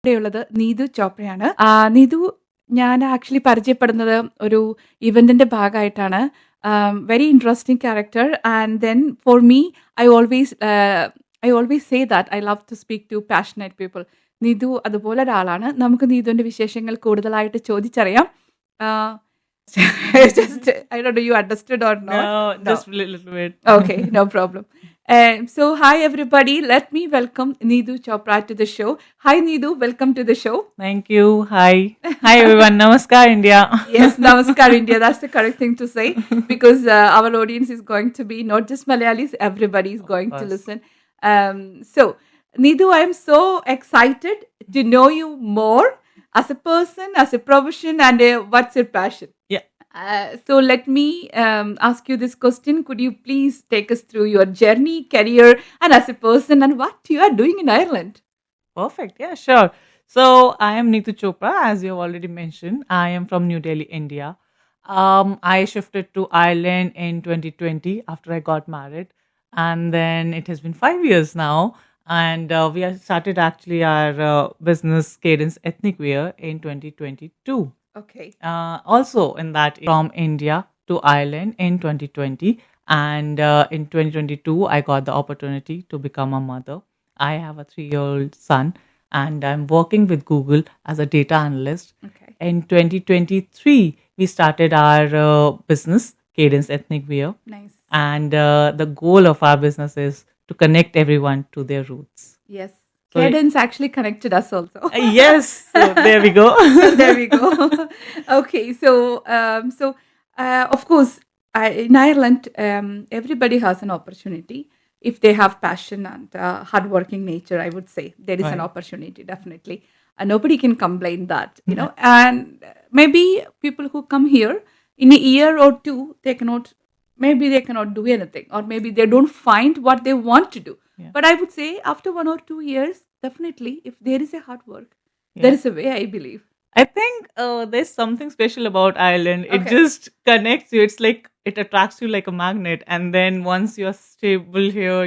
ഇവിടെയുള്ളത് നീതു ചോപ്രയാണ്. നീതു ഞാൻ ആക്ച്വലി പരിചയപ്പെടുന്നത് ഒരു ഇവന്റിന്റെ ഭാഗമായിട്ടാണ്. Very interesting character and then for me I always I always say that I love to speak to passionate people. Neethu അതുപോലെ ഒരാളാണ്. നമുക്ക് നീതുവിന്റെ വിശേഷങ്ങൾ കൂടുതലായിട്ട് ചോദിച്ചറിയാം. Just I don't know you understood or not. No, No. just a little bit. Okay, no problem. So hi everybody. Let me welcome Neetu Chopra to the show. Hi Neetu, welcome to the show. Thank you. Hi. Hi everyone. Namaskar, India. Yes, Namaskar India. That's the correct thing to say because our audience is going to be not just Malayalis. Everybody is going to course. listen. So Neetu, I am so excited to know you more as a person, as a profession, and what's your passion? Yeah. So let me ask you this question. Could you please take us through your journey, career, and as a person, and what you are doing in Ireland? Perfect. Yeah, sure. So I am Neetu Chopra, as you have already mentioned. I am from New Delhi, India. I shifted to Ireland in 2020 after I got married, and then it has been 5 years now. And we have started actually our business Cadence Ethnic Wear in 2022. Okay. Also in that from India to Ireland in 2020, and in 2022 I got the opportunity to become a mother. I have a 3-year-old son, and I'm working with Google as a data analyst. Okay. In 2023 we started our business Cadence Ethnic Wear, Nice. and the goal of our business is to connect everyone to their roots. Yes. So- Cadence actually connected us also. Yes, so there we go. There we go. Okay, so of course, in Ireland, everybody has an opportunity if they have passion and hardworking nature. I would say there is an Right. opportunity definitely, and nobody can complain that, you know. And maybe people who come here in a year or two, they cannot. Maybe they cannot do anything, or maybe they don't find what they want to do. Yeah. But I would say after 1 or 2 years, definitely, if there is a hard work, Yeah. there is a way, I believe. I think there's something special about Ireland. It Okay. just connects you. It's like it attracts you like a magnet. And then once you're stable here,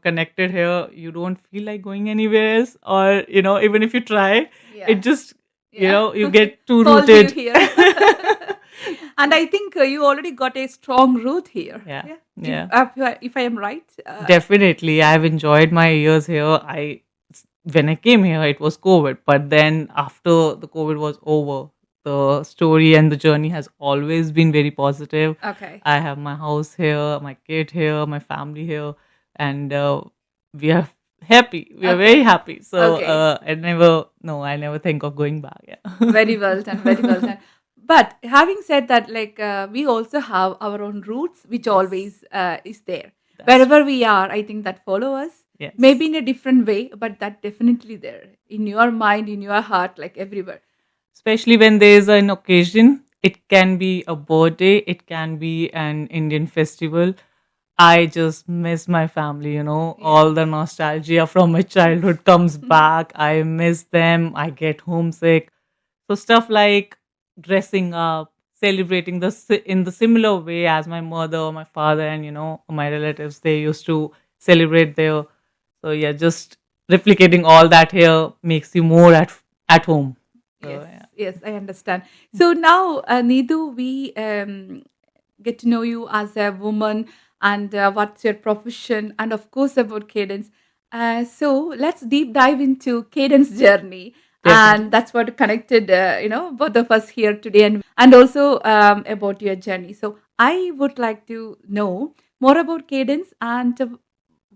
connected here, you don't feel like going anywhere else. Or, even if you try, Yeah. it just, Yeah. you get too Hold you rooted. here. And I think you already got a strong root here. Yeah. If- Yeah. If I am right. Definitely. I've enjoyed my years here. When I came here, it was COVID. But then after the COVID was over, the story and the journey has always been very positive. Okay. I have my house here, my kid here, my family here, and we are happy. We are Okay. very happy. So Okay. I never think of going back. Yeah. Very well done. Very well done. But having said that, like we also have our own roots, which always is there. Wherever we are, I think that follow us. Yes. Maybe in a different way, but that definitely there in your mind, in your heart, like everywhere. Especially when there is an occasion. It can be a birthday, it can be an Indian festival. I just miss my family, all the nostalgia from my childhood comes back. I miss them. I get homesick. So stuff like dressing up, celebrating in the similar way as my mother, my father, and my relatives, they used to celebrate there. So yeah, just replicating all that here makes you more at home. So, Yes, yeah. yes, I understand. So now, Neetu, we get to know you as a woman and what's your profession, and of course about Cadence. So let's deep dive into Cadence journey, and that's what connected, both of us here today, and also about your journey. So I would like to know more about Cadence and.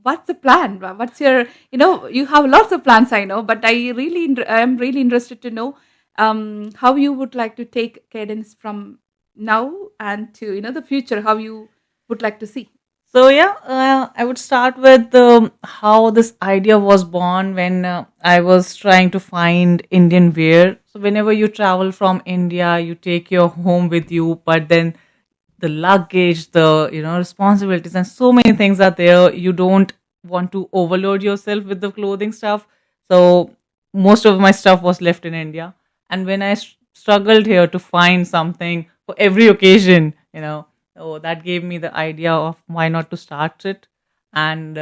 What's the plan? What's your, you have lots of plans, I know, but I'm really interested to know how you would like to take Cadence from now and to, the future, how you would like to see. So yeah, I would start with how this idea was born when I was trying to find Indian wear. So whenever you travel from India, you take your home with you, but then the luggage, the responsibilities, and so many things are there. You don't want to overload yourself with the clothing stuff. So most of my stuff was left in India, and when I struggled here to find something for every occasion, oh, that gave me the idea of why not to start it. And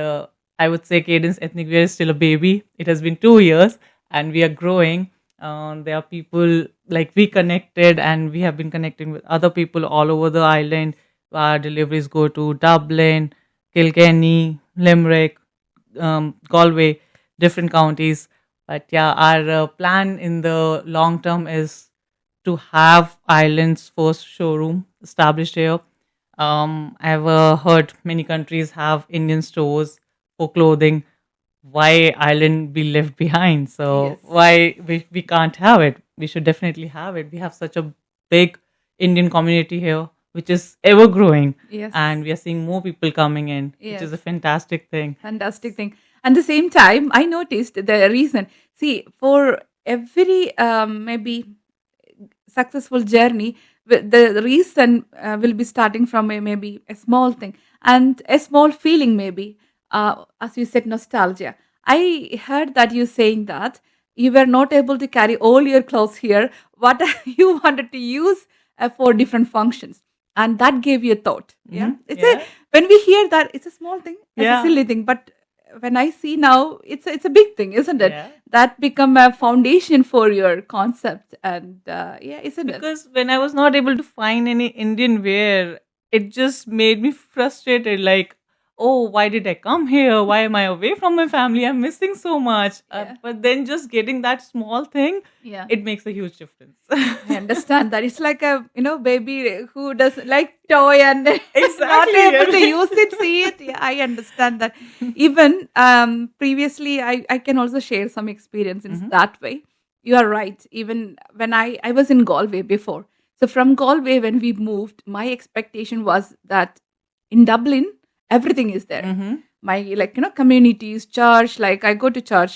I would say Cadence Ethnic Wear is still a baby. It has been 2 years, and we are growing. There are people like we connected, and we have been connecting with other people all over the island. Our deliveries go to Dublin, Kilkenny, Limerick, Galway, different counties. But yeah, our plan in the long term is to have Ireland's first showroom established here. I've heard many countries have Indian stores for clothing. Why Ireland be left behind? So Yes. why we can't have it? We should definitely have it. We have such a big Indian community here, which is ever growing, Yes. and we are seeing more people coming in, which is a Yes. fantastic thing. Fantastic thing. At the same time, I noticed the reason. See, for every maybe successful journey, the reason will be starting from maybe a small thing and a small feeling, maybe. As you said, nostalgia. I heard that you saying that you were not able to carry all your clothes here, what you wanted to use for different functions. And that gave you a thought. Yeah. It's a Yeah, when we hear that, it's a small thing, it's a yeah, silly thing, but when I see now, it's a big thing, isn't it? yeah. That become a foundation for your concept, and yeah, isn't it? Because when I was not able to find any Indian wear, it just made me frustrated. Like, oh, why did I come here? Why am I away from my family? I'm missing so much. Yeah, But then just getting that small thing, yeah. it makes a huge difference. I understand that it's like a baby who doesn't like toy and is not Exactly. able to Yeah. use it, see it. Yeah, I understand that. Even previously, I can also share some experience in Mhm. that way. You are right. Even when I was in Galway before, so from Galway when we moved, my expectation was that in Dublin everything is there. Mhm. My communities, church, like I go to church,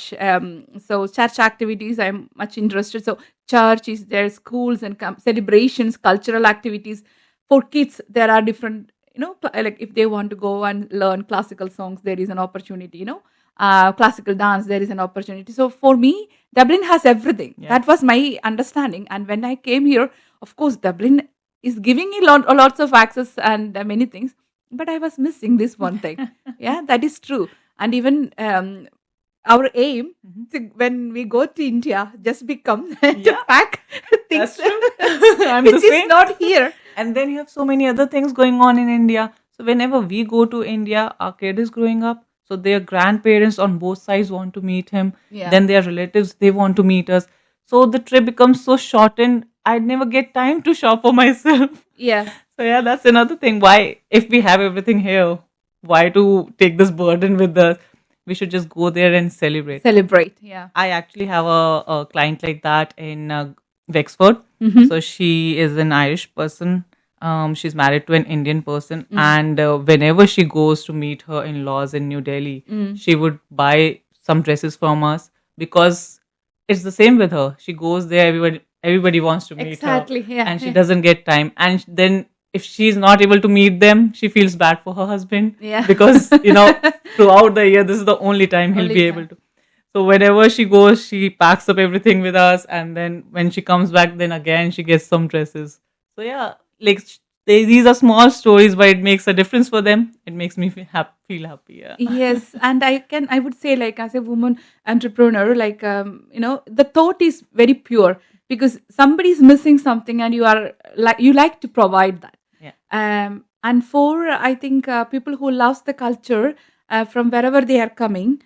so church activities I'm much interested. So church is there, schools and celebrations, cultural activities for kids. There are different, like if they want to go and learn classical songs, there is an opportunity, classical dance, there is an opportunity. So for me, Dublin has everything. Yeah. That was my understanding. And when I came here, of course Dublin is giving me lots of access and many things, but I was missing this one thing. Yeah, that is true. And even our aim Mhm. when we go to India just become to Yeah, pack things that's true. I'm the which is same. not here. And then you have so many other things going on in India. So whenever we go to India, our kid is growing up. So their grandparents on both sides want to meet him. Yeah. Then their relatives, they want to meet us. So the trip becomes so shortened. I'd never get time to shop for myself. Yeah. So yeah, that's another thing. Why, if we have everything here, why to take this burden with us? We should just go there and celebrate. Celebrate. Yeah. I actually have a client like that in Wexford. Mm-hmm. So she is an Irish person. She's married to an Indian person, Mm. and whenever she goes to meet her in-laws in New Delhi, Mm. she would buy some dresses from us because it's the same with her. She goes there, everybody wants to meet her, Exactly. Yeah. and she Yeah. doesn't get time. And then if she's not able to meet them, she feels bad for her husband Yeah. because throughout the year, this is the only time he'll Only be time. able to. So whenever she goes, she packs up everything with us, and then when she comes back, then again she gets some dresses. So yeah, like these are small stories, but it makes a difference for them. It makes me feel happy. Yeah. Yes, and I would say, like, as a woman entrepreneur, like, the thought is very pure because somebody is missing something and you like to provide that. Yeah. And for, I think, people who loves the culture, from wherever they are coming,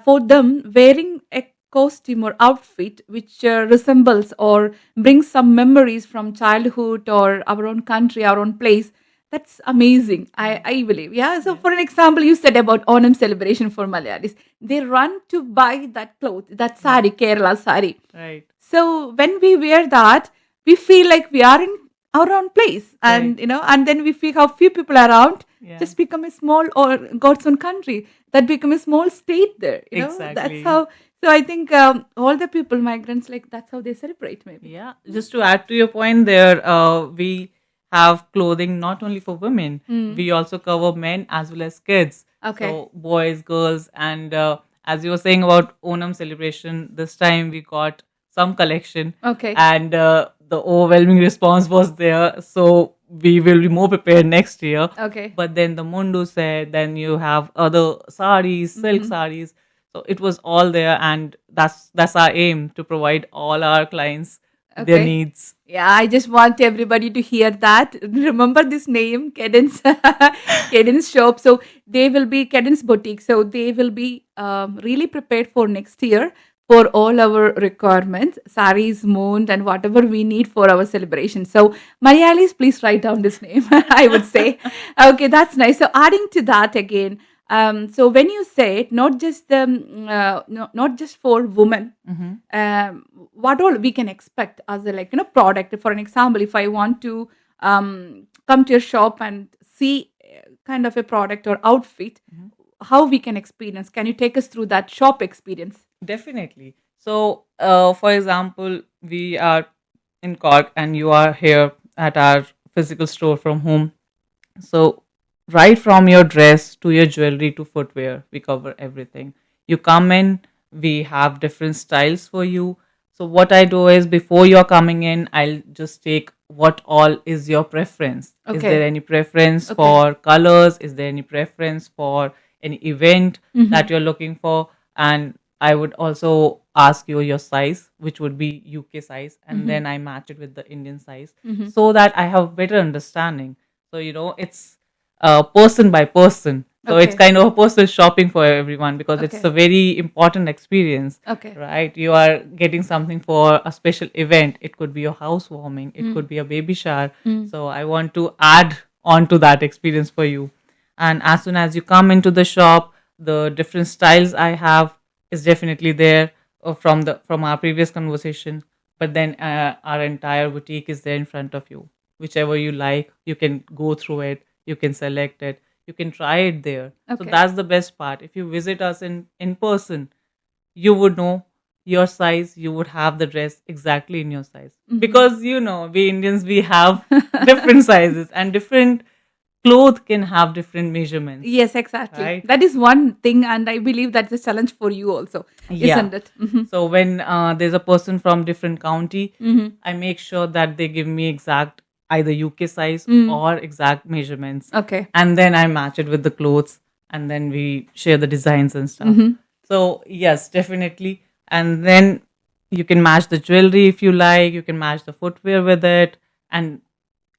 for them wearing a costume or outfit which resembles or brings some memories from childhood or our own country, our own place, that's amazing. I believe. Yeah. So Yeah. for an example, you said about Onam celebration for Malayalis. They run to buy that cloth, that sari, Kerala sari. Right. So when we wear that, we feel like we are in our own place. And Right. and then we feel how few people are around, Yeah. just become a small, or God's own country, that become a small state there. That's Exactly. how. So I think all the people, migrants, like that's how they celebrate, maybe. Yeah. Just to add to your point there, we have clothing not only for women, Mm. we also cover men as well as kids. Okay. So boys, girls, and as you were saying about Onam celebration, this time we got some collection, Okay. and the overwhelming response was there. So we will be more prepared next year. Okay. But then the mundu set, then you have other saris, silk Mhm. saris. So it was all there, and that's our aim, to provide all our clients their Okay. needs. Yeah, I just want everybody to hear that. Remember this name, Cadence, Cadence Shop. So they will be Cadence Boutique. So they will be really prepared for next year for all our requirements, saris, moons, and whatever we need for our celebration. So Marialis, please write down this name. I would say, okay, that's nice. So adding to that again. So when you say it, not just not just for women, Hmm. what all we can expect as a product. For an example, if I want to come to your shop and see kind of a product or outfit, how we can experience, can you take us through that shop experience? Definitely. So, for example, we are in Cork and you are here at our physical store from home. So, right from your dress to your jewelry to footwear, we cover everything. You come in, we have different styles for you. So, what I do is, before you're coming in, I'll just take what all is your preference. Is there Okay. any preference Okay. for colors? Is there any preference for any event Mm-hmm. that you're looking for? And I would also ask you your size, which would be UK size, and Mm-hmm. then I match it with the Indian size, Mm-hmm. so that I have better understanding. So, it's person by person. So it's Okay. kind of a personal shopping for everyone, because it's a Okay. very important experience, Okay. right? You are getting something for a special event. It could be your housewarming, it Mm. could be a baby shower. Mm. So I want to add on to that experience for you. And as soon as you come into the shop, the different styles I have is definitely there, from our previous conversation. But then our entire boutique is there in front of you. Whichever you like, you can go through it, you can select it, you can try it there. So Okay. that's the best part. If you visit us in person, you would know your size, you would have the dress exactly in your size, Mm-hmm. because we Indians, we have different sizes, and different clothes can have different measurements, Yes, exactly. right? That is one thing, and I believe that's a challenge for you also, Yeah. isn't it? Mm-hmm. So when there's a person from different county, Mm-hmm. I make sure that they give me exact, either UK size Mm. or exact measurements, Okay. and then I match it with the clothes, and then we share the designs and stuff. Mm-hmm. So yes, definitely. And then you can match the jewelry if you like. You can match the footwear with it, and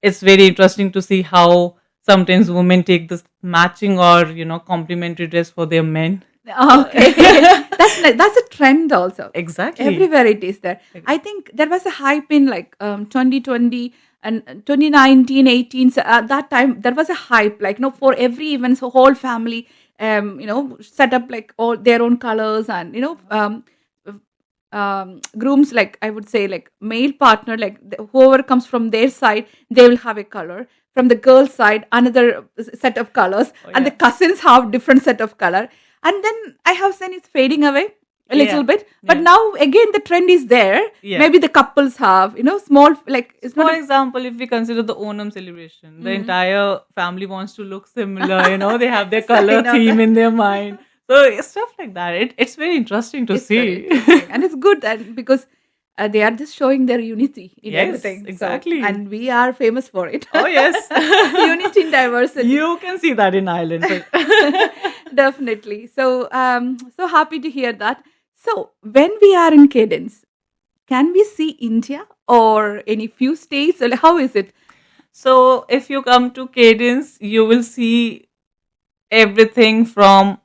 it's very interesting to see how sometimes women take this matching or complimentary dress for their men. So Okay, that's a trend also. exactly. Everywhere it is there. I think there was a hype in 2020 and 2019, 18. So at that time, there was a hype for every event, so whole family, set up like all their own colors and grooms, like I would say, like male partner, like whoever comes from their side, they will have a color. From the girl side, another set of colors, Oh and the yeah. cousins have different set of color. And then I have seen it's fading away a little Yeah. bit, but Yeah. now again the trend is there. Yeah. Maybe the couples have small, like it's not For a. example, if we consider the Onam celebration, the Mm. entire family wants to look similar. They have their So I color know theme that. in their mind. So it's stuff like that. It's very interesting to It's very see. interesting, and it's good, and because they are just showing their unity in Yes, everything. So, exactly. and we are famous for it. Oh yes. Unity in diversity. You can see that in Ireland. Definitely. So, so happy to hear that. So, when we are in Cadence, can we see India or any few states? Or how is it? So if you come to Cadence, you will see everything from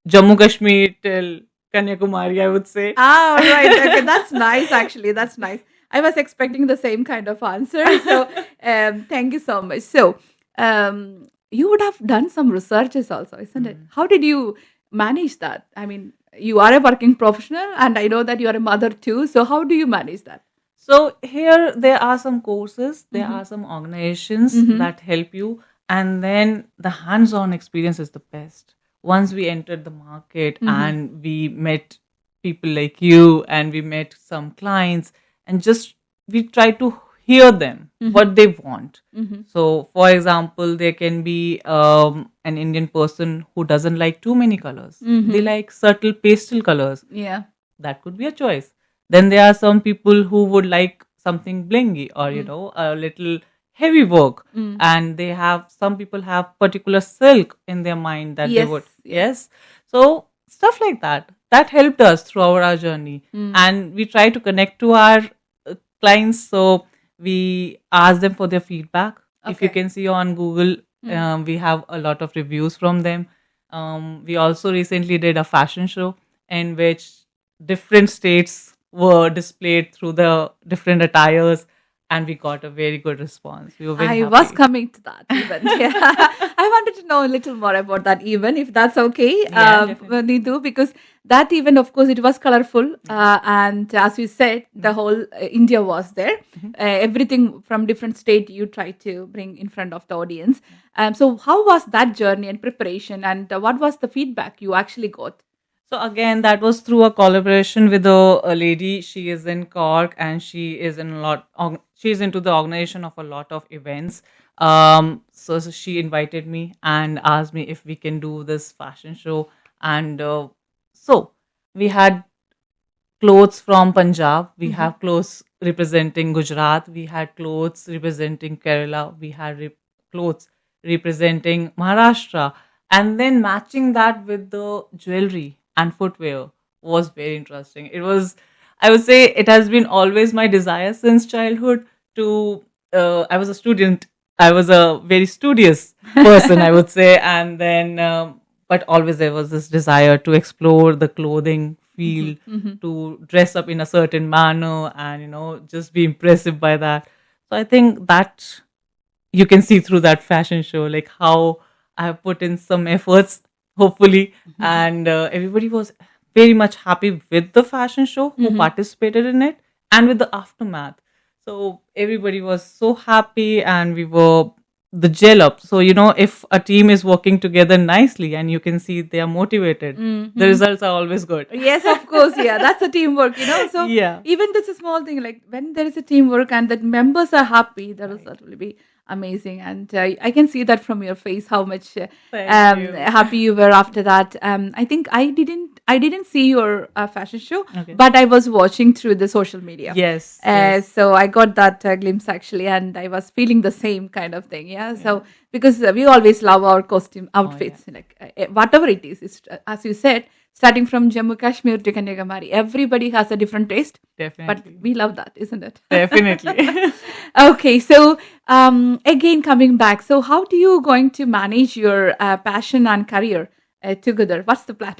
Jammu Kashmir till Kanyakumari, I would say. Ah, all right. Okay, that's nice. Actually, that's nice. I was expecting the same kind of answer. So, thank you so much. So, you would have done some researches also, isn't it? Mm. How did you manage that? I mean, you are a working professional, and I know that you are a mother too. So, how do you manage that? So here there are some courses, there Mm-hmm. are some organizations Mm-hmm. that help you, and then the hands-on experience is the best. Once we entered the market Mm-hmm. and we met people like you, and we met some clients, and just we try to hear them Mm-hmm. what they want. Mm-hmm. So for example, there can be an Indian person who doesn't like too many colors. They Mm-hmm. like subtle pastel colors. Yeah. That could be a choice. Then there are some people who would like something blingy, or Mm. a little heavy work, Mm. and some people have particular silk in their mind that they Yes. would. Yes. Yes. So stuff like that helped us throughout our journey. Mm. And we try to connect to our clients, so we ask them for their feedback. If you Okay. can see on Google, Mm. we have a lot of reviews from them. We also recently did a fashion show in which different states were displayed through the different attires, and we got a very good response. We were very I was happy. coming to that event. Yeah. I wanted to know a little more about that event, if that's okay, Yeah, definitely. Neetu, because that event, of course, it was colorful. Yeah. And as you said, the Mhm. whole India was there. Mhm. Everything from different state you try to bring in front of the audience. Yeah. So how was that journey and preparation, and what was the feedback you actually got? So again, that was through a collaboration with a lady. She is in Cork, and she is in a lot. She's into the organization of a lot of events. So she invited me and asked me if we can do this fashion show, and so we had clothes from Punjab. We Hmm. have clothes representing Gujarat. We had clothes representing Kerala. We had clothes representing Maharashtra. And then matching that with the jewelry and footwear was very interesting. It was, I would say, it has been always my desire since childhood to. I was a student. I was a very studious person, I would say. And then, but always there was this desire to explore the clothing, Hmm. feel, Hmm. to dress up in a certain manner, and just be impressive by that. So I think that you can see through that fashion show like how I have put in some efforts, hopefully. And everybody was very much happy with the fashion show who Hmm. participated in it, and with the aftermath. So everybody was so happy, and we were the gel up. So if a team is working together nicely and you can see they are motivated, the Hmm. results are always good. Yes, of course. Yeah, that's a teamwork. So Yeah. even this a small thing, like when there is a teamwork and that members are happy, the Right. result will be amazing. And I can see that from your face how much Thank you. happy you were after that. I think I didn't see your fashion show, Okay. but I was watching through the social media. Yes, yes. So I got that glimpse actually, and I was feeling the same kind of thing. Yeah. Yeah. So because we always love our costume Oh, yeah. outfits, like whatever it is, as you said, starting from Jammu Kashmir to Kanyakumari, everybody has a different taste, but Definitely. we love that, isn't it? Definitely. Okay, so again coming back, so how do you going to manage your passion and career together? What's the plan?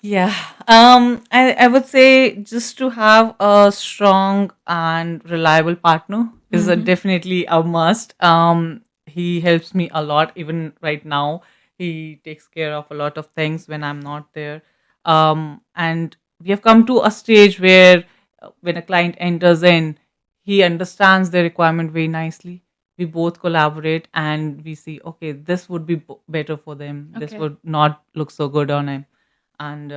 Yeah. I would say just to have a strong and reliable partner is Hmm. definitely a must. He helps me a lot, even right now. He takes care of a lot of things when I'm not there. And we have come to a stage where when a client enters in, he understands the requirement very nicely. We both collaborate and we see, okay, this would be better for them. This Okay. would not look so good on him. And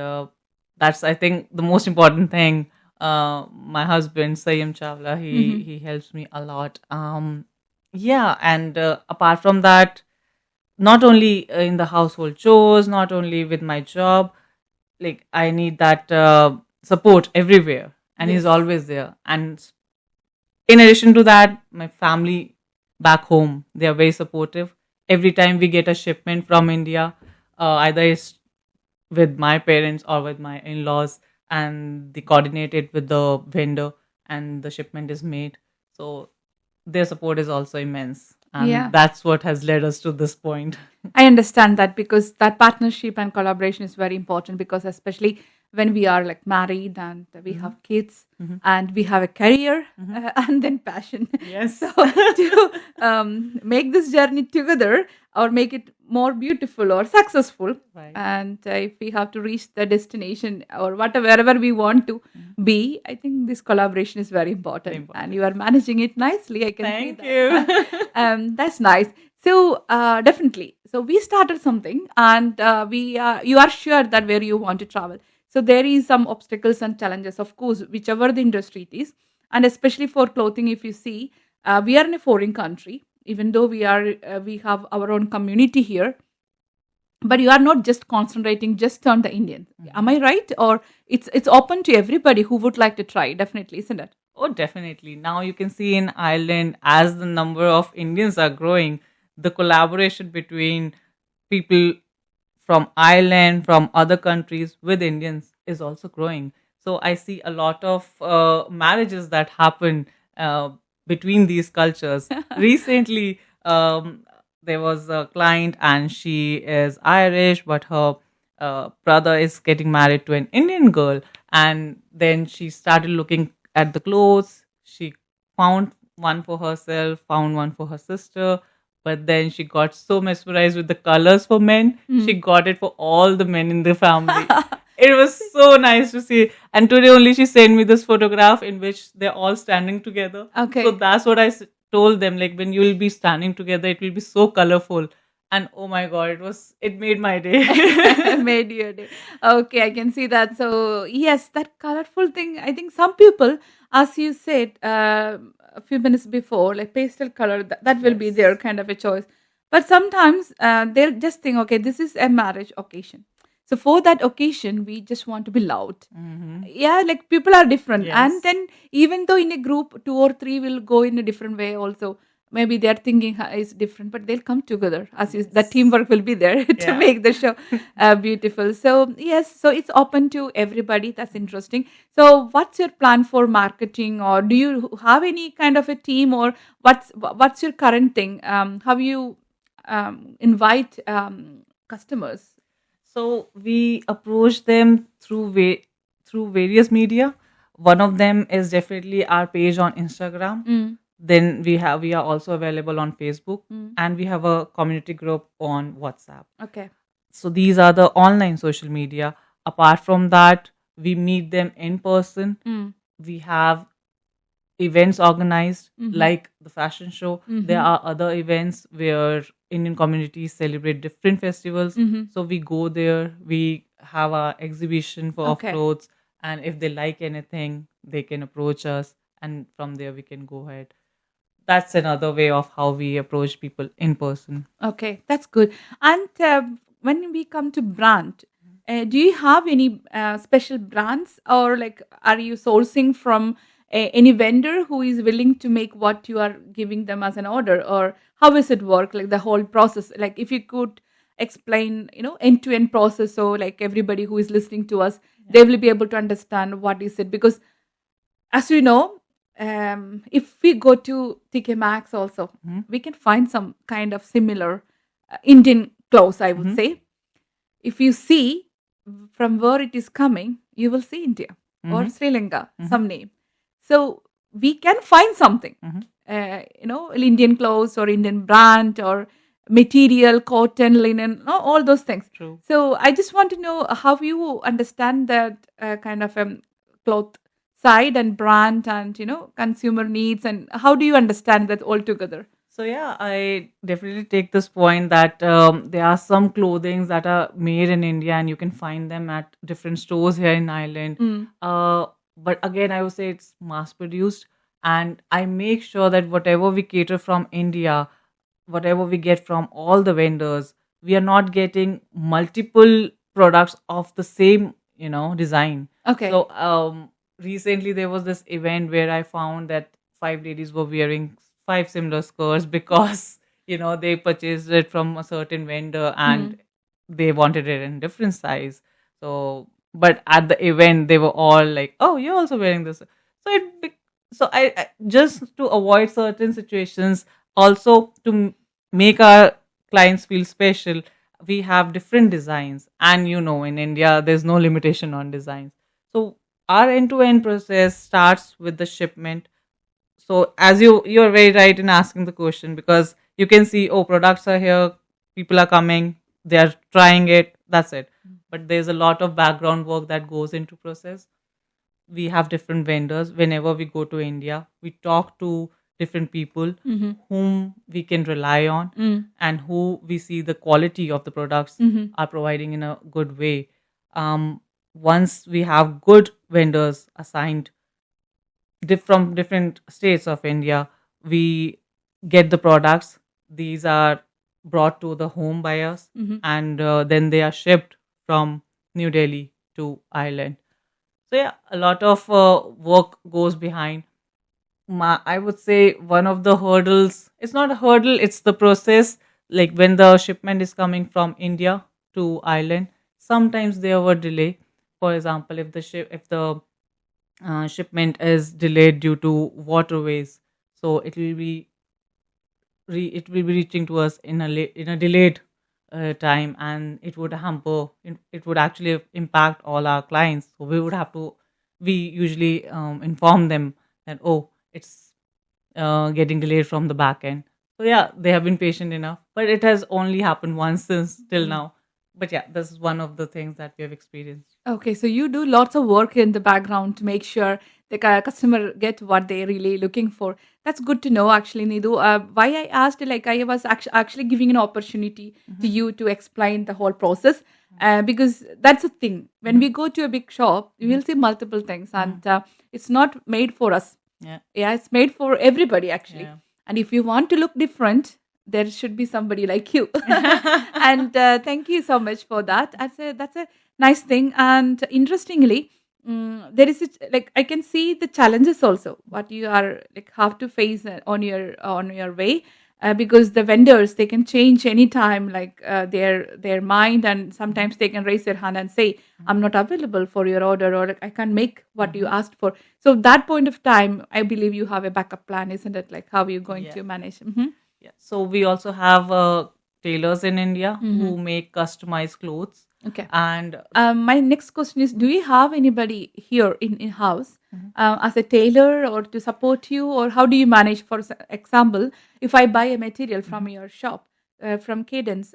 that's, I think, the most important thing. My husband Sayam Chawla, he Hmm. he helps me a lot. Yeah, and apart from that, not only in the household chores, not only with my job, like I need that support everywhere, and he's Yes. always there. And in addition to that, my family back home, they are very supportive. Every time we get a shipment from India, either it's with my parents or with my in-laws, and they coordinate it with the vendor, and the shipment is made. So their support is also immense, and Yeah. that's what has led us to this point. I understand that because that partnership and collaboration is very important because especially when we are like married and we Hmm. have kids Hmm. and we have a career Hmm. and then passion. So Yes. to make this journey together or make it more beautiful or successful, Right. and if we have to reach the destination or whatever wherever we want to Mhm. be, I think this collaboration is very Very important and you important. are managing it nicely. I can see Thank that. you. That's nice. So definitely. So we started something, and we you are sure that where you want to travel. So there is some obstacles and challenges, of course, whichever the industry it is, and especially for clothing. If you see, we are in a foreign country, even though we have our own community here, but you are not just concentrating just on the Indian. Am Mhm. I right? Or it's open to everybody who would like to try. Definitely, isn't it? Oh, definitely. Now you can see in Ireland, as the number of Indians are growing, the collaboration between people from Ireland, from other countries with Indians is also growing. So I see a lot of marriages that happen uh, between these cultures. Recently, there was a client and she is Irish, but her brother is getting married to an Indian girl. And then she started looking at the clothes. She found one for herself, found one for her sister, but then she got so mesmerized with the colors for men, she Mm. got it for all the men in the family. It was so nice to see. And today only she sent me this photograph in which they're all standing together. So Okay. that's what told them. Like when you will be standing together, it will be so colorful. And oh my god, it made my day. Made your day. Okay, I can see that. So yes, that colorful thing. I think some people, as you said a few minutes before, like pastel color, that will be their Yes. kind of a choice. But sometimes they'll just think, okay, this is a marriage occasion. So for that occasion, we just want to be loud. Mm-hmm. Yeah, like people are different, and Yes. then even though in a group two or three will go in a different way also, maybe their thinking is different, but they'll come together as you, the Yes. teamwork will be there to Yeah. make the show beautiful. So yes, so it's open to everybody. That's interesting. So what's your plan for marketing, or do you have any kind of a team, or what's your current thing? How you invite customers? So we approach them through various media. One of them is definitely our page on Instagram. Mm, Then we are also available on Facebook, mm, and we have a community group on WhatsApp. okay. So these are the online social media. Apart from that, we meet them in person. Mm, We have events organized mm-hmm, like the fashion show. There mm-hmm, are other events where Indian communities celebrate different festivals. mm-hmm. So we go there, we have a exhibition for of Okay. clothes, and if they like anything, they can approach us, and from there we can go ahead. That's another way of how we approach people in person. Okay, that's good. And when we come to brand, do you have any special brands, or like are you sourcing from any vendor who is willing to make what you are giving them as an order, or how does it work? Like the whole process. Like if you could explain, end to end process, so like everybody who is listening to us, Yeah. they will be able to understand what is it, because as you know, if we go to TK Maxx also, Mhm. we can find some kind of similar Indian clothes, I would Mhm. say. If you see from where it is coming, you will see India or Mhm. Sri Lanka, Mhm. some name. So we can find something, Mhm. Indian clothes or Indian brand or material, cotton, linen, all those things. True. So I just want to know how you understand that kind of cloth side and brand and consumer needs, and how do you understand that all together? So yeah, I definitely take this point that there are some clothings that are made in India and you can find them at different stores here in Ireland. Mm. Uh, but again, I would say it's mass produced, and I make sure that whatever we cater from India, whatever we get from all the vendors, we are not getting multiple products of the same, design. Okay. So recently there was this event where I found that five ladies were wearing five similar skirts because they purchased it from a certain vendor and Mm. they wanted it in different size. So but at the event they were all like, oh, you're also wearing this. So I just to avoid certain situations, also to make our clients feel special, we have different designs, and in India there's no limitation on designs. So our end to end process starts with the shipment. So as you're very right in asking the question, because you can see, oh, products are here, people are coming, they are trying it, that's it. But there's a lot of background work that goes into process. We have different vendors. Whenever we go to India, we talk to different people Mm-hmm. whom we can rely on, Mm. and who we see the quality of the products Mm-hmm. are providing in a good way. um, Once we have good vendors assigned from different states of India, we get the products. These are brought to the home by us, Mm-hmm. and then they are shipped from New Delhi to Ireland. So yeah, a lot of work goes behind. I would say one of the hurdles. It's not a hurdle; it's the process. Like when the shipment is coming from India, to Ireland. Sometimes there were delay. For example, if the shipment is delayed due to waterways, so it will be reaching to us in in a delayed time, and it would actually impact all our clients. So we usually inform them that, oh, it's getting delayed from the back end. So yeah, they have been patient enough, but it has only happened once since till Mm. now. But yeah, this is one of the things that we have experienced. Okay, so you do lots of work in the background to make sure the customer get what they're really looking for. That's good to know, actually, Nidu. Why I asked, like, I was actually giving an opportunity to Hmm. you to explain the whole process, because that's the thing. When Hmm. we go to a big shop, you Hmm. will see multiple things, Hmm. and it's not made for us. Yeah, Yeah, it's made for everybody, actually. yeah. And if you want to look different, there should be somebody like you. And thank you so much for that. That's a nice thing. And interestingly, there is like I can see the challenges also what you are like have to face on your way. Because the vendors, they can change anytime, like their mind, and sometimes they can raise their hand and say, I'm not available for your order, or like, I can't make what you Mhm. asked for. So that point of time, I believe you have a backup plan, isn't it? Like how are you going Yeah. to manage? Hmm. Yeah. So we also have tailors in India Hmm. who make customized clothes, Okay. and My next question is: do you have anybody here in house Mhm. as a tailor, or to support you, or how do you manage? For example, if I buy a material from Mhm. your shop, from Cadence,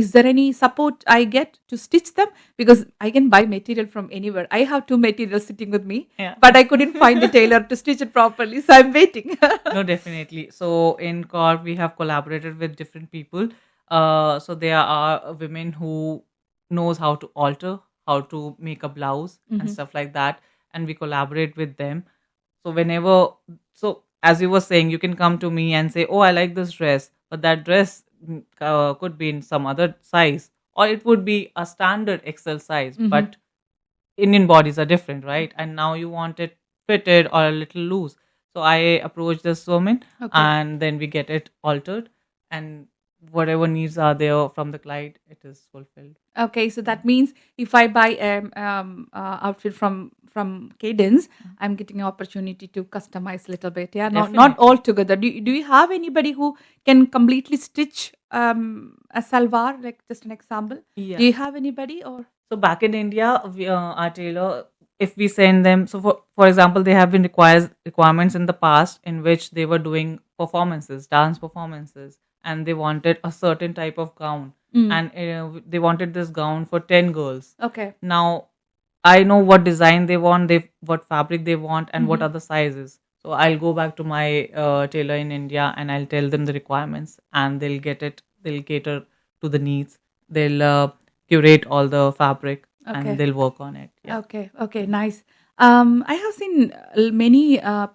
is there any support I get to stitch them? Because I can buy material from anywhere. I have two materials sitting with me, Yeah. but I couldn't find a tailor to stitch it properly, so I'm waiting. No, definitely. So in Cork, we have collaborated with different people. So there are women who knows how to alter, how to make a blouse and Hmm. stuff like that, and we collaborate with them. So whenever, so as you were saying, you can come to me and say, "Oh, I like this dress," but that dress could be in some other size, or it would be a standard XL size. Hmm. But Indian bodies are different, right? And now you want it fitted or a little loose. So I approach this woman, Okay. and then we get it altered, and whatever needs are there from the client, it is fulfilled. Okay, so Yeah. that means if I buy outfit from Cadence, Mhm. I'm getting an opportunity to customize a little bit. Yeah, not all Definitely. together. Do you have anybody who can completely stitch a salwar? Like just an example. Do Yeah. you have anybody or? So back in India, our tailor, if we send them, so for example, they have been requirements in the past in which they were doing performances, dance performances, and they wanted a certain type of gown, Mm, and they wanted this gown for 10 girls. okay. Now I know what design they want, they what fabric they want, and what Hmm. are the sizes. So I'll go back to my tailor in India and I'll tell them the requirements, and they'll get it. They'll cater to the needs. They'll curate all the fabric, and Okay. they'll work on it. Yeah. Okay, okay, nice. I have seen many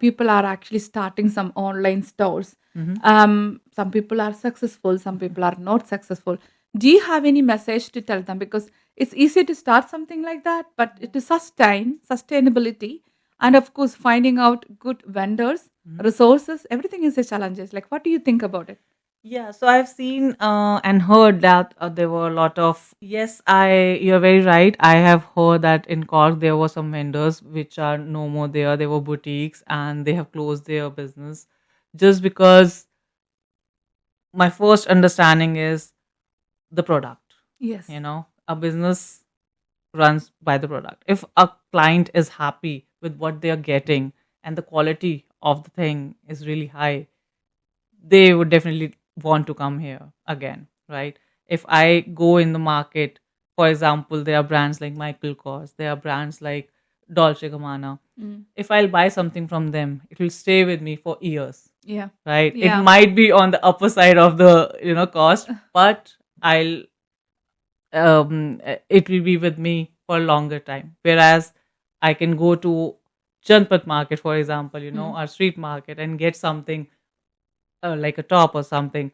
people are actually starting some online stores. Mm-hmm. Some people are successful, some people are not successful. Do you have any message to tell them? Because it's easy to start something like that, but to sustain sustainability, and of course finding out good vendors, Mm-hmm. resources, everything is a challenge. Like, what do you think about it? Yeah, so I've seen and heard that there were a lot of, yes, you're very right. I have heard that in Cork there were some vendors which are no more there. There were boutiques and they have closed their business just because my first understanding is the product. Yes. A business runs by the product. If a client is happy with what they are getting and the quality of the thing is really high, they would definitely want to come here again, right? If I go in the market, for example, there are brands like Michael Kors, there are brands like Dolce Gabbana. Mm. If I'll buy something from them, it will stay with me for years, Yeah. right? It Yeah. might be on the upper side of the cost, but I'll it will be with me for a longer time. Whereas I can go to Janpat market, for example, Mm. our street market, and get something like a top or something.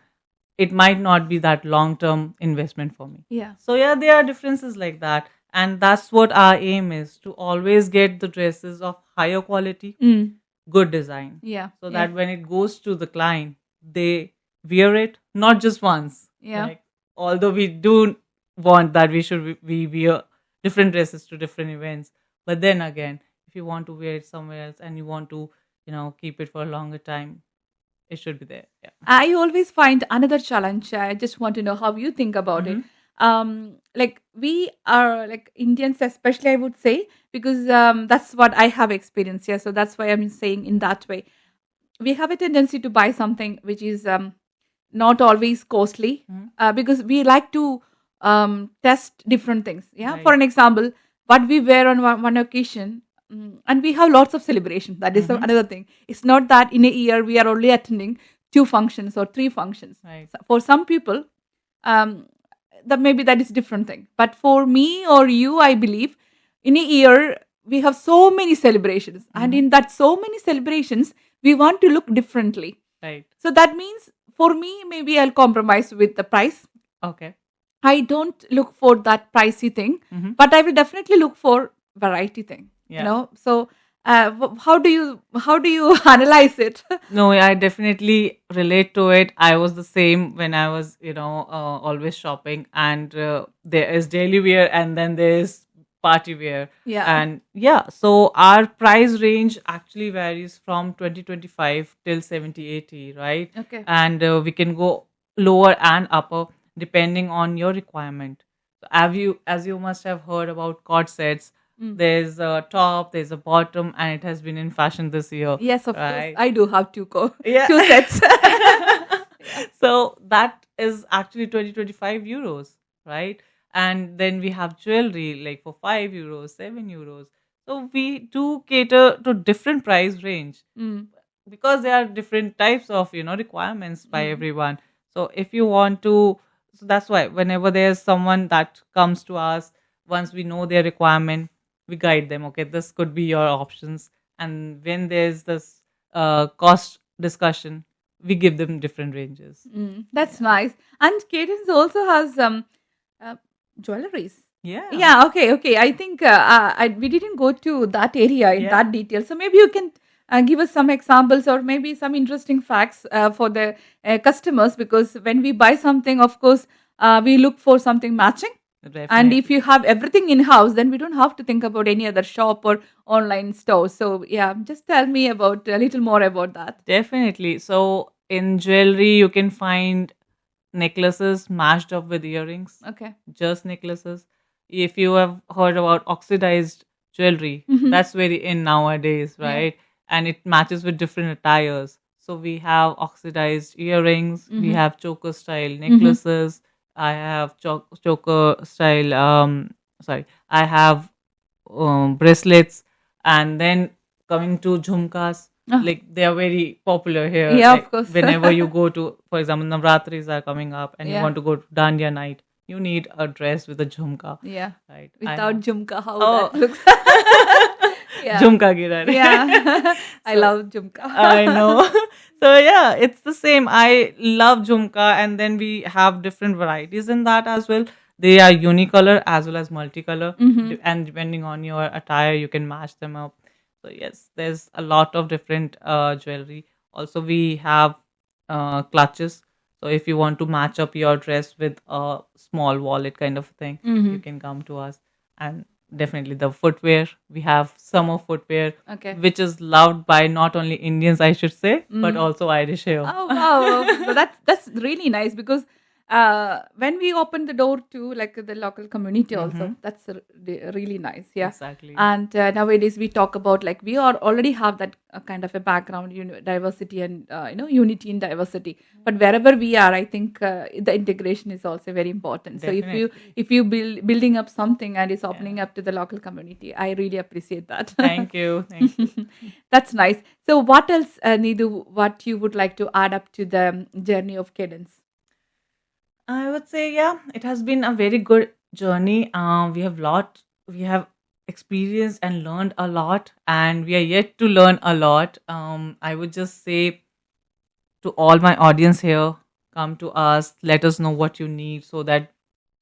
It might not be that long term investment for me. Yeah. So yeah, there are differences like that, and that's what our aim is, to always get the dresses of higher quality, Mm. good design, Yeah. so Yeah. that when it goes to the client, they wear it not just once. Yeah. Like, although we do want that we wear different dresses to different events. But then again, if you want to wear it somewhere else and you want to, keep it for a longer time, it should be there. Yeah. I always find another challenge. I just want to know how you think about it. Mm-hmm. Like we are like Indians, especially, I would say, because that's what I have experienced here. So that's why I'm saying in that way. We have a tendency to buy something which is not always costly Mm-hmm. because we like to test different things. Yeah. For Right. an example, what we wear on one occasion, and we have lots of celebration. That is Mm-hmm. another thing. It's not that in a year we are only attending two functions or three functions. Right. For some people, um, that maybe that is different thing. But for me or you, I believe in a year we have so many celebrations, and Mm-hmm. in that so many celebrations we want to look differently. Right. So that means for me, maybe I'll compromise with the price. Okay. I don't look for that pricey thing, Mm-hmm. but I will definitely look for variety thing. Yeah. So how do you analyze it? No, I definitely relate to it. I was the same when I was, always shopping, and there is daily wear and then there is party wear. Yeah. And yeah, so our price range actually varies from 2025 till 70 80, right? Okay. And we can go lower and upper depending on your requirement. So as you must have heard about cord sets, Mm. there's a top, there's a bottom, and it has been in fashion this year, Yes, of course. right? I do have Yeah. two sets. Yeah. So that is actually 20-25 euros, right? And then we have jewelry like for 5 euros, 7 euros. So we do cater to different price range Mm, because there are different types of requirements by mm, everyone. So if you want to, so that's why whenever there's someone that comes to us, once we know their requirement, we guide them. Okay, this could be your options. And when there's this cost discussion, we give them different ranges. That's Yeah. nice. And Cadence also has uh, jewelries. Yeah. Yeah, okay. I think we didn't go to that area in Yeah. that detail. So maybe you can give us some examples or maybe some interesting facts for the customers, because when we buy something, of course, we look for something matching. And if Definitely. you have everything in house, then we don't have to think about any other shop or online store. So yeah, just tell me about a little more about that. Definitely. So in jewelry, you can find necklaces mashed up with earrings, Okay. just necklaces. If you have heard about oxidized jewelry, Hmm. that's very in nowadays, Yeah. right? And it matches with different attires. So we have oxidized earrings, we Hmm. have choker style Hmm. necklaces. I have choker style. Sorry, I have bracelets, and then coming to jhumkas, Oh, like they are very popular here. yeah, Like of course. whenever you go to, for example, Navratris are coming up, and you Yeah. want to go to Dandiya night, you need a dress with a jhumka, Yeah. right? I Without have. Jumka, how Oh, that looks. Yeah. jhumka gira. Yeah. I So love Jumka. I know. So yeah, it's the same. I love jhumka, and then we have different varieties in that as well. They are unicolor as well as multicolor, Hmm. and depending on your attire, you can match them up. So yes, there's a lot of different jewelry. Also, we have clutches. So if you want to match up your dress with a small wallet kind of thing, you Hmm. can come to us. And definitely the footwear. We have summer footwear, Okay. which is loved by not only Indians, I should say, but Mm. also Irish here. Oh wow, so that's really nice because when we open the door to like the local community also, Hmm. that's really nice. Yeah. Exactly. And nowadays we talk about like we are already have that kind of a background, diversity and unity in diversity. But wherever we are, I think the integration is also very important. So Definitely. if you building up something and it's Yeah. opening up to the local community, I really appreciate that. Thank you. Thank you. That's nice. So what else, Needu, what you would like to add up to the journey of Cadence? I would say, yeah, it has been a very good journey. We have experienced and learned a lot, and we are yet to learn a lot. I would just say to all my audience here, come to us, let us know what you need so that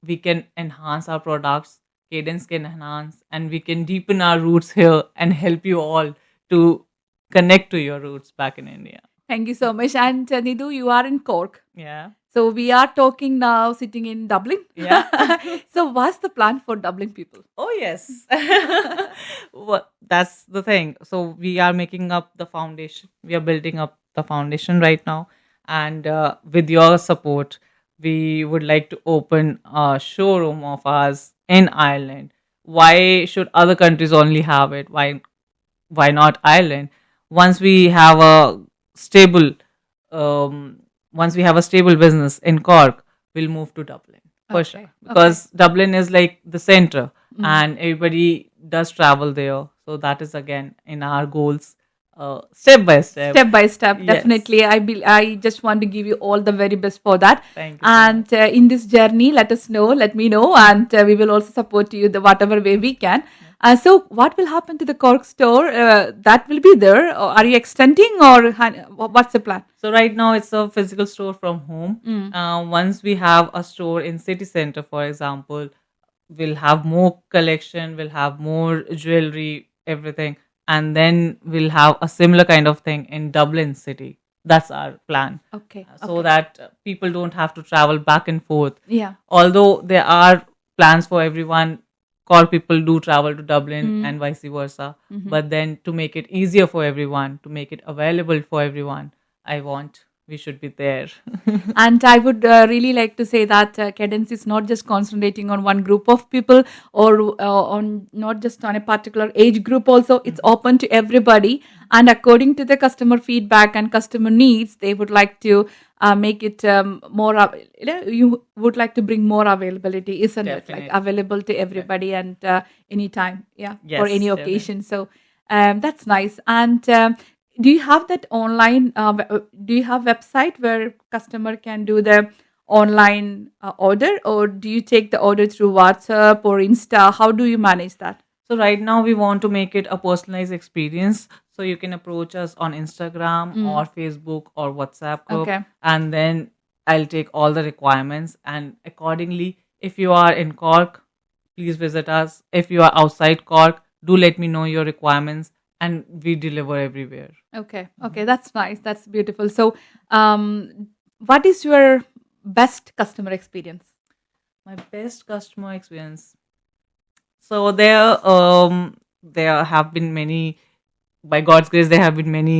we can enhance our products, Cadence can enhance, and we can deepen our roots here and help you all to connect to your roots back in India. Thank you so much. And Needu, you are in Cork. Yeah. So we are talking now, sitting in Dublin. Yeah. So what's the plan for Dublin people? Oh, yes. Well, that's the thing. So we are making up the foundation. We are building up the foundation right now. And with your support, we would like to open a showroom of ours in Ireland. Why should other countries only have it? Why not Ireland? Once we have a stable um, once we have a stable business in Cork, we'll move to Dublin for sure, Okay. Okay. because Dublin is like the center Mm. and everybody does travel there. So that is again in our goals, step by step. Step by step, Yes. definitely. I just want to give you all the very best for that. Thank you so much. And in this journey, let me know, and we will also support you the whatever way we can. So, what will happen to the Cork store? That will be there. Or are you extending, or what's the plan? So right now it's a physical store from home. Mm. Once we have a store in city center, for example, we'll have more collection, we'll have more jewelry, everything, and then we'll have a similar kind of thing in Dublin city. That's our plan, Okay. so Okay. that people don't have to travel back and forth. Yeah. Although there are plans for everyone, core people do travel to Dublin Mm. and vice versa. Mhm. But then to make it easier for everyone, to make it available for everyone, I want we should be there. And I would really like to say that Cadence is not just concentrating on one group of people, or on not just on a particular age group. Also, it's open to everybody. And according to the customer feedback and customer needs, they would like to make it more. You would like to bring more availability, isn't it? Like Definitely. available to everybody and anytime, yeah, for Yes, any definitely. occasion. So that's nice. And do you have that online do you have website where customer can do the online order, or do you take the order through WhatsApp or Insta? How do you manage that? So right now we want to make it a personalized experience. So you can approach us on Instagram Mm, or Facebook or WhatsApp group, okay. and then I'll take all the requirements, and accordingly, if you are in Cork, please visit us. If you are outside Cork, do let me know your requirements, and we deliver everywhere. Okay, okay, Mhm. that's nice. That's beautiful. So, what is your best customer experience? My best customer experience. So there have been many, by God's grace, there have been many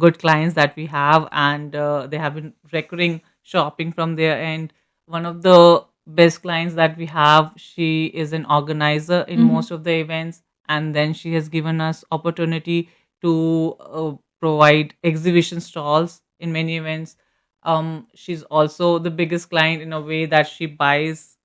good clients that we have, and they have been recurring shopping from there. And one of the best clients that we have, she is an organizer in Mm-hmm. most of the events, and then she has given us opportunity to provide exhibition stalls in many events. She's also the biggest client in a way that she buys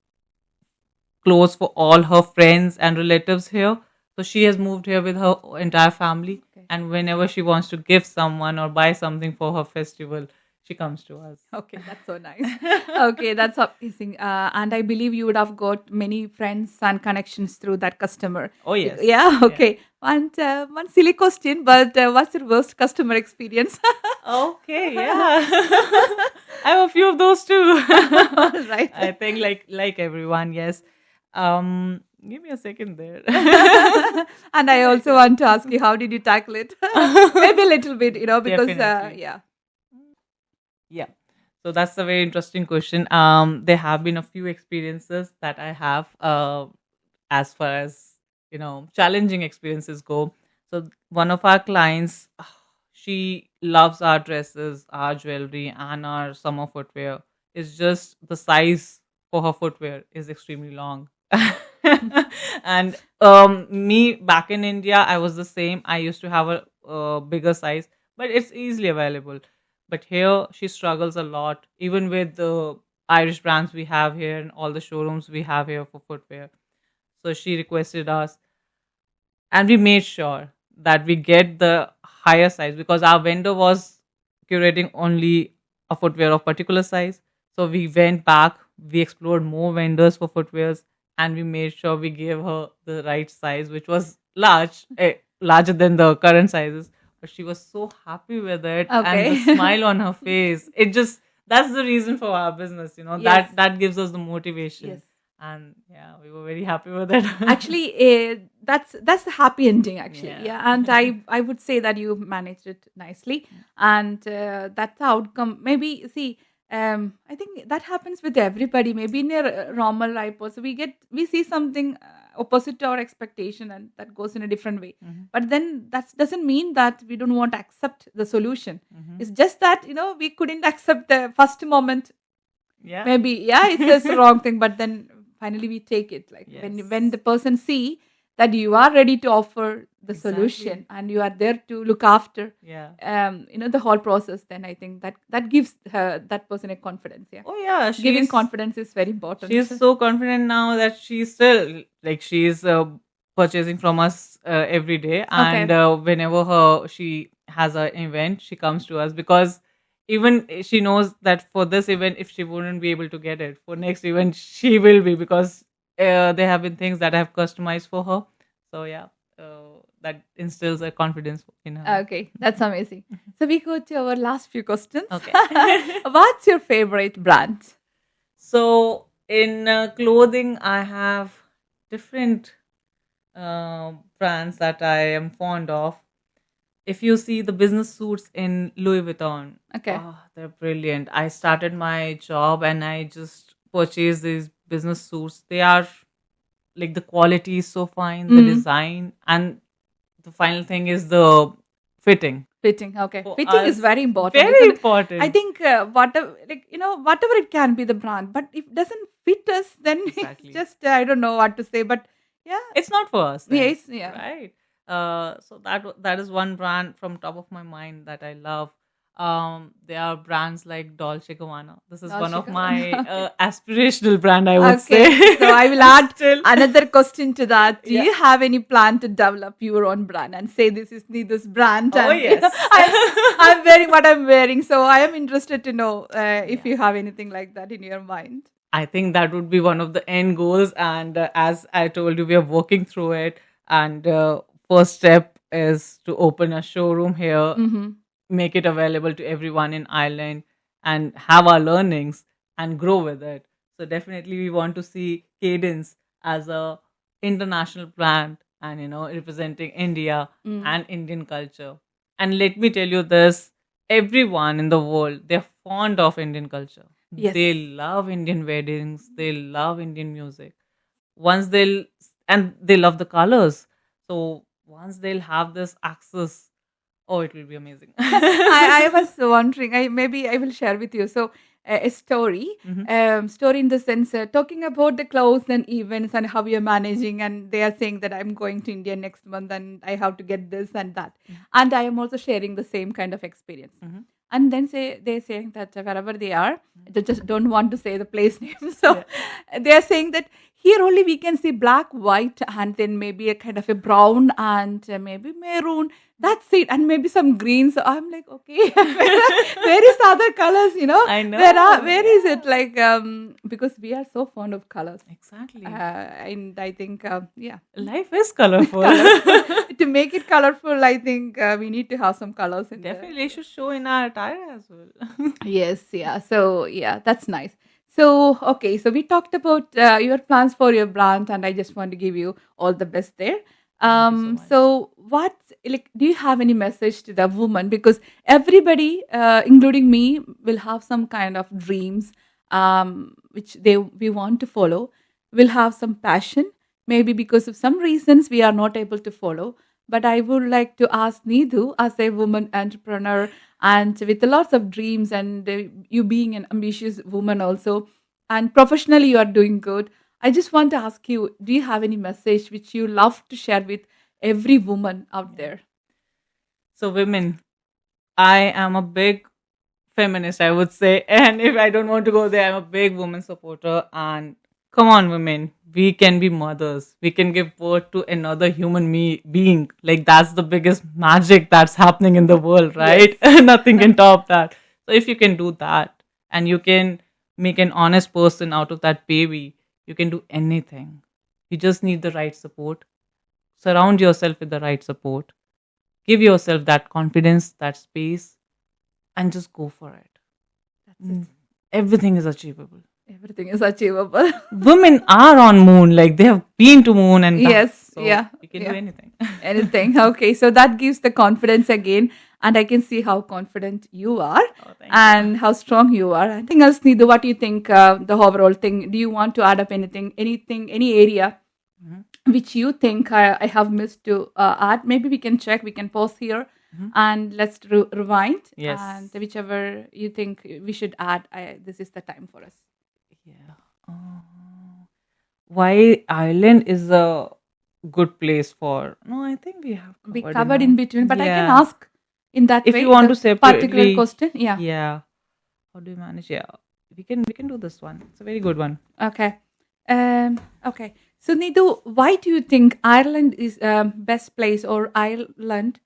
clothes for all her friends and relatives here. So she has moved here with her entire family. Okay. And whenever she wants to gift someone or buy something for her festival, she comes to us. Okay, that's so nice. Okay, that's amazing. And I believe you would have got many friends and connections through that customer. Oh, yes. Yeah, Yeah. okay. And one silly question, but what's your worst customer experience? Okay, yeah. I have a few of those too. All right. I think like everyone, yes. Give me a second there. And I also want to ask you, how did you tackle it? Maybe a little bit, because Definitely. yeah. Yeah. So that's a very interesting question. There have been a few experiences that I have, as far as challenging experiences go. So one of our clients, she loves our dresses, our jewelry, and our summer footwear. It's just the size for her footwear is extremely long. And me back in India, I was the same. I used to have a bigger size, but it's easily available. But here, she struggles a lot, even with the Irish brands we have here and all the showrooms we have here for footwear. So she requested us, and we made sure that we get the higher size, because our vendor was curating only a footwear of particular size. So we went back, we explored more vendors for footwears, and we made sure we gave her the right size, which was larger than the current sizes. But she was so happy with it, and the Okay. smile on her face, it just, that's the reason for our business, Yes. that gives us the Yes. motivation. And yeah, we were very happy with it. Actually, that's the happy ending. Actually, Yeah. yeah, and I would say that you managed it nicely, and that's the outcome. Maybe see. I think that happens with everybody. Maybe in a normal life also, we see something opposite to our expectation, and that goes in a different way. Mhm. But then that doesn't mean that we don't want to accept the solution. Mhm. It's just that we couldn't accept the first moment. Yeah. Maybe, yeah, it's a wrong thing, but then finally we take it. Like when Yes. the person see that you are ready to offer the Exactly. solution and you are there to look after, Yeah. the whole process, then I think that gives that person a confidence. Yeah, Oh yeah, giving confidence is very important. she's so confident now that she's still like she's purchasing from us every day, and Okay. whenever her she has an event, she comes to us because even she knows that for this event, if she wouldn't be able to get it for next event, she will be because there have been things that I have customized for her. So yeah, that instills a confidence in her. Okay, that's amazing. So we go to our last few questions. Okay. What's your favorite brand? So in clothing, I have different brands that I am fond of. If you see the business suits in Louis Vuitton, Okay. oh, they're brilliant. I started my job and I just purchased these business suits. They are like the quality is so fine, the Mm. design, and the final thing is the fitting. Fitting, okay. For Fitting is us, very important, very isn't it? I important. think whatever, whatever it can be the brand, but if it doesn't fit us, then it's Exactly. just I don't know what to say. But yeah, It's not for us then, yes, yeah. right? So that is one brand from top of my mind that I love. There are brands like Dolce Gabbana. This is one Dolce of my Gabbana. Okay. aspirational brand, I would say. Okay. So I will add Still, another question to that. Do yeah. you have any plan to develop your own brand and say this is Neetu's brand Oh and yes. I'm wearing what I'm wearing. So I am interested to know if Yeah. you have anything like that in your mind. I think that would be one of the end goals, and as I told you, we are working through it. And first step is to open a showroom here, Mm-hmm. make it available to everyone in Ireland, and have our learnings and grow with it. So definitely we want to see Cadence as a international brand, and representing India Mm. and Indian culture. And let me tell you this, everyone in the world, they're fond of Indian culture. Yes. They love Indian weddings, they love Indian music. Once they'll and they love the colors. So once they'll have this access, oh, it will be amazing. I was wondering. Maybe I will share with you. So a story, Mhm. story in the sense talking about the clothes and events and how you're managing. And they are saying that I'm going to India next month and I have to get this and that. And I am also sharing the same kind of experience. Mhm. And then they're saying that wherever they are, they just don't want to say the place name. So Yeah. they are saying that here only we can see black, white, and then maybe a kind of a brown and maybe maroon. That's it, and maybe some green. So I'm like, okay, where is the other colors? I know. Where is it? Yeah. Like, because we are so fond of colors, Exactly. and I think, yeah, Life is colorful. colorful. To make it colorful, I think we need to have some colors in there. Definitely, it should show in our attire as well. Yes, yeah. So, yeah, that's nice. So, okay, so we talked about your plans for your brand, and I just want to give you all the best there. Thank you so much. So what like do you have any message to the woman? Because everybody, including me, will have some kind of dreams, which we want to follow. Will have some passion, maybe because of some reasons we are not able to follow. But I would like to ask Neetu, as a woman entrepreneur and with lots of dreams, and you being an ambitious woman also, and professionally you are doing good. I just want to ask you, do you have any message which you love to share with every woman out Yeah. there? So, women, I am a big feminist, I would say. And if I don't want to go there, I'm a big woman supporter. And come on, women, we can be mothers. We can give birth to another human being. Like, that's the biggest magic that's happening in the world, right? Yes. Nothing can top that. So, if you can do that and you can make an honest person out of that baby, you can do anything. You just need the right support. Surround yourself with the right support. Give yourself that confidence, that space, and just go for it. That's it. Everything is achievable. Everything is achievable. Women are on moon, like they have been to moon and back. Yes, So yeah, you can do yeah. anything. Anything. Okay, so that gives the confidence again. and I can see how confident you are Oh, thank you. and how strong you are. Anything else, Needu? What do you think? The overall thing. Do you want to add up anything, any area Mhm, which you think I have missed to add? Maybe we can check. We can pause here, mhm. and let's rewind. And Yes. whichever you think we should add, this is the time for us. Yeah. Why Ireland is a good place for? No, I think we have We covered covered in enough. between, but I can Yeah. ask in that If you way want to the particular separately, question. Yeah. yeah. How do you manage? Yeah. We can do this one. It's a very good one. Okay. Okay. So, Nidu, why do you think Ireland is best place, or Ireland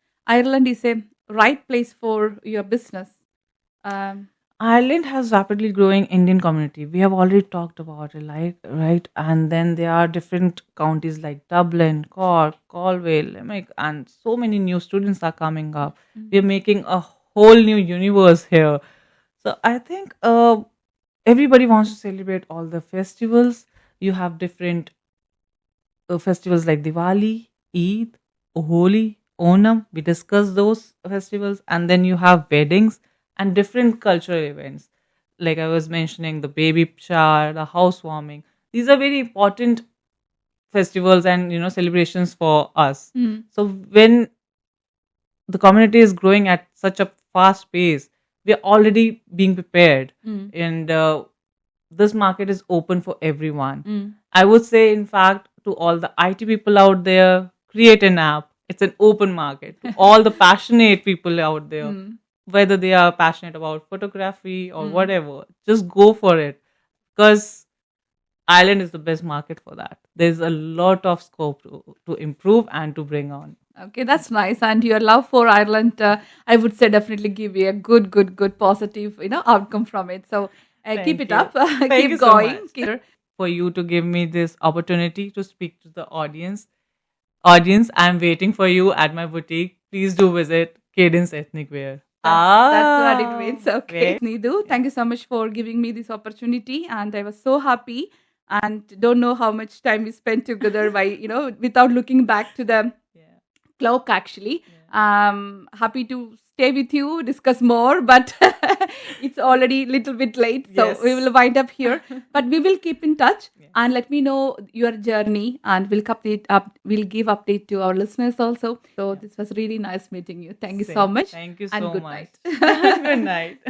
is a right place for your business? Um, Ireland has rapidly growing Indian community. We have already talked about it, like right, and then there are different counties like Dublin, Cork, Galway, Limerick, and so many new students are coming up. mm, We are making a whole new universe here. So I think everybody wants to celebrate all the festivals. You have different festivals like Diwali, Eid, Holi, Onam. We discuss those festivals, and then you have weddings and different cultural events. Like I was mentioning, the baby shower, the housewarming. These are very important festivals and celebrations for us. mm, So when the community is growing at such a fast pace, we are already being prepared, mm, and this market is open for everyone. mm, I would say, in fact, to all the IT people out there, create an app. It's an open market to all the passionate people out there, mm, whether they are passionate about photography or mm. whatever. Just go for it, because Ireland is the best market for that. There's a lot of scope to improve and to bring on. Okay, that's nice. And your love for Ireland, I would say, definitely give you a good, positive, outcome from it. So keep Thank it you. up, Thank you keep so going. much for you to give me this opportunity to speak to the audience, I'm waiting for you at my boutique. Please do visit Cadence Ethnic Wear. That's what it means. Okay, Where? Needu, Yeah. thank you so much for giving me this opportunity, and I was so happy. And don't know how much time we spent together by without looking back to the Yeah. clock. Actually, Yeah. happy to stay with you, discuss more, but it's already little bit late, so we will Yes. wind up here. But we will keep in touch, Yes. and let me know your journey, and we'll give update to our listeners also. So Yeah. this was really nice meeting you. Thank you so Same. much, Thank you and so good much. night. Good night.